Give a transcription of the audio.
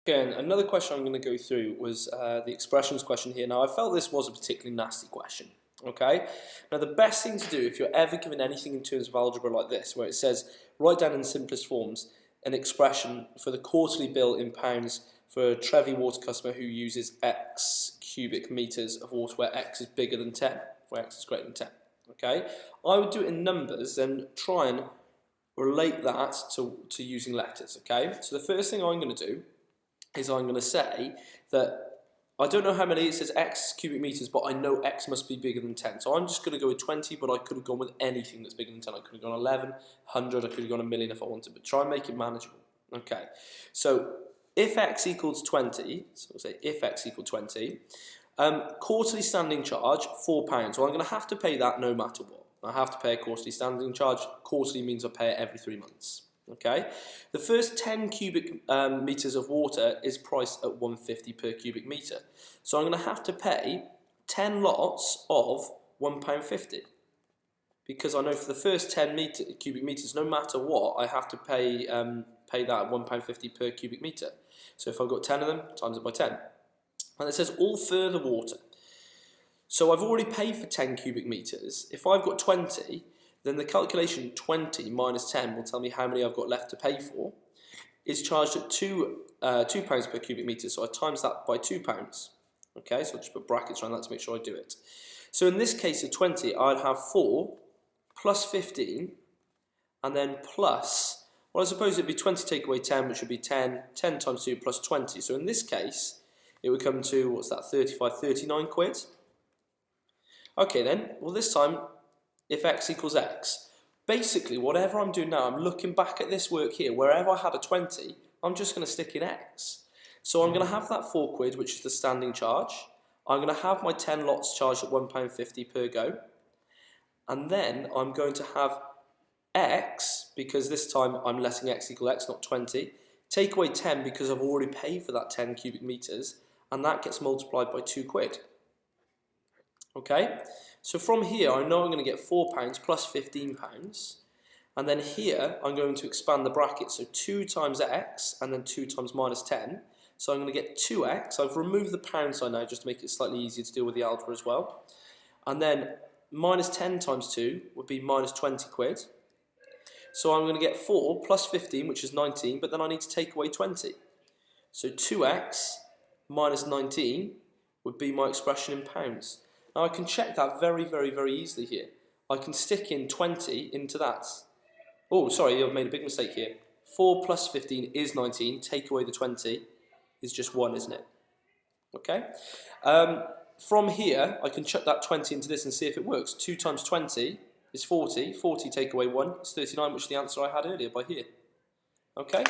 Again, another question I'm going to go through was the expressions question here. Now, I felt this was a particularly nasty question. Okay. Now, the best thing to do if you're ever given anything in terms of algebra like this, where it says write down in simplest forms an expression for the quarterly bill in pounds for a Trevi water customer who uses X cubic meters of water where X is bigger than 10, where X is greater than 10. Okay. I would do it in numbers, then try and relate that to using letters. Okay. So the first thing I'm going to do is I'm going to say that I don't know how many, it says X cubic meters, but I know X must be bigger than 10. So I'm just going to go with 20, but I could have gone with anything that's bigger than 10. I could have gone 11, 100, I could have gone a million if I wanted, but try and make it manageable. Okay, so if X equals 20, so we'll say if X equals 20, quarterly standing charge, £4. Well, I'm going to have to pay that no matter what. I have to pay a quarterly standing charge. Quarterly means I pay it every 3 months. Okay, the first 10 cubic meters of water is priced at 150 per cubic meter. So I'm going to have to pay 10 lots of £1.50 because I know for the first 10 cubic meters, no matter what, I have to pay that at £1.50 per cubic meter. So if I've got 10 of them, times it by 10. And it says all further water. So I've already paid for 10 cubic meters. If I've got 20, then the calculation 20 minus 10 will tell me how many I've got left to pay for. It's charged at £2 per cubic metre, so I times that by £2. Okay, so I'll just put brackets around that to make sure I do it. So in this case of 20, I'd have 4 plus 15, and then plus, well, I suppose it'd be 20 take away 10, which would be 10, 10 times 2 plus 20. So in this case, it would come to, what's that, 35, 39 quid. Okay then, well this time, if X equals X, basically whatever I'm doing now, I'm looking back at this work here, wherever I had a 20, I'm just going to stick in X. So I'm going to have that 4 quid, which is the standing charge. I'm going to have my 10 lots charged at £1.50 per go. And then I'm going to have X, because this time I'm letting X equal X, not 20. Take away 10 because I've already paid for that 10 cubic meters, and that gets multiplied by 2 quid. Okay, so from here I know I'm going to get £4 plus £15, and then here I'm going to expand the bracket, so 2 times X and then 2 times minus 10, so I'm going to get 2X. I've removed the pound sign now just to make it slightly easier to deal with the algebra as well, and then minus 10 times 2 would be minus 20 quid, so I'm going to get 4 plus 15, which is 19, but then I need to take away 20, so 2X minus 19 would be my expression in pounds. Now I can check that very, very, very easily here. I can stick in 20 into that. Oh, sorry, I've made a big mistake here. 4 plus 15 is 19. Take away the 20 is just 1, isn't it? Okay. From here, I can chuck that 20 into this and see if it works. 2 times 20 is 40. 40 take away 1 is 39, which is the answer I had earlier by here. Okay.